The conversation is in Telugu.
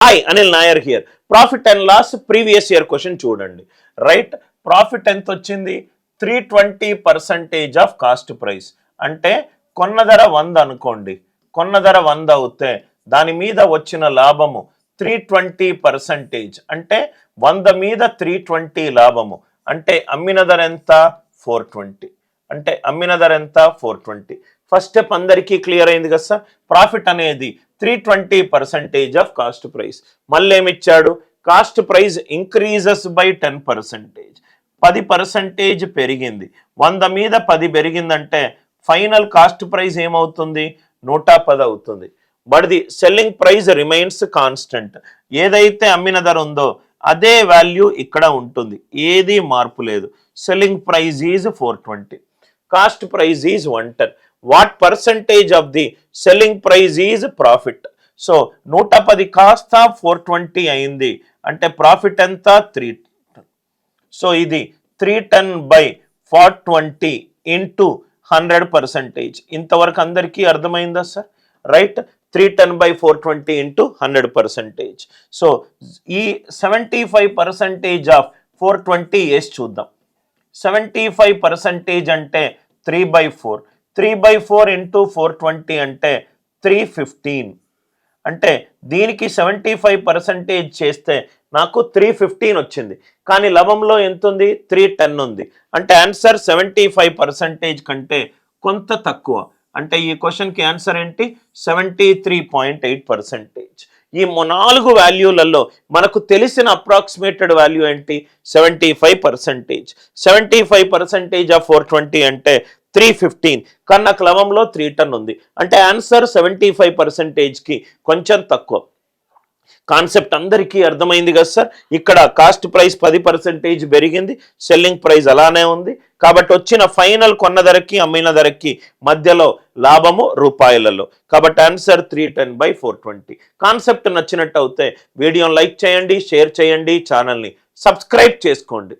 Hi Anil Nair here. Profit and loss previous year question చూడండి. రైట్, ప్రాఫిట్ ఎంత వచ్చింది? 320% ఆఫ్ కాస్ట్ ప్రైస్. అంటే కొన్న ధర 100 అనుకోండి. కొన్న ధర 100 అవుతే దాని మీద వచ్చిన లాభము 320%. అంటే 100 మీద 320 లాభము. అంటే అమ్మిన ధర ఎంత? 420. అంటే అమ్మిన ధర ఎంత? 420. ఫస్ట్ స్టెప్ అందరికీ క్లియర్ అయింది కదా సార్. ప్రాఫిట్ అనేది 320% ఆఫ్ కాస్ట్ ప్రైస్. మళ్ళీ ఏమిచ్చాడు? Cost price increases by 10%. 10% పెరిగింది. 100 మీద 10 పెరిగిందంటే ఫైనల్ కాస్ట్ ప్రైస్ ఏమవుతుంది? 110 అవుతుంది. But the selling price remains constant. ఏదైతే అమ్మిన ధర ఉందో అదే వాల్యూ ఇక్కడ ఉంటుంది, ఏది మార్పు లేదు. Selling price is 420, cost price is 110. What percentage of the selling price is profit? So 110 కాస్త 420 అయింది అంటే ప్రాఫిట్ ఎంత? 310. సో ఇది 310/420 ఇంటూ 100%. ఇంతవరకు అందరికీ అర్థమైందా సార్? Right, 310/420 into 100%. సో ఈ 75% ఆఫ్ 420 వేసి చూద్దాం. 75% అంటే 3/4. 3/4 ఇంటూ 420 అంటే 315. అంటే దీనికి 75% చేస్తే నాకు 315 వచ్చింది. కానీ లవంలో ఎంత ఉంది? 310 ఉంది. అంటే ఆన్సర్ 75% కంటే కొంత తక్కువ. అంటే ఈ క్వశ్చన్కి ఆన్సర్ ఏంటి? 73.8%. ఈ 4 వాల్యూలలో మనకు తెలిసిన అప్రాక్సిమేటెడ్ వాల్యూ ఏంటి? 75%. 75% ఆఫ్ 420 అంటే 315. కానీ నాకు లవంలో 310 ఉంది. అంటే ఆన్సర్ 75%కి కొంచెం తక్కువ. కాన్సెప్ట్ అందరికీ అర్థమైంది కదా సార్. ఇక్కడ కాస్ట్ ప్రైస్ 10% పెరిగింది, సెల్లింగ్ ప్రైస్ అలానే ఉంది. కాబట్టి వచ్చిన ఫైనల్ కొన్న ధరకి అమ్మిన ధరకి మధ్యలో లాభము రూపాయలలో. కాబట్టి ఆన్సర్ 310/420. కాన్సెప్ట్ నచ్చినట్టు అయితే వీడియోని లైక్ చేయండి, షేర్ చేయండి, ఛానల్ని సబ్స్క్రైబ్ చేసుకోండి.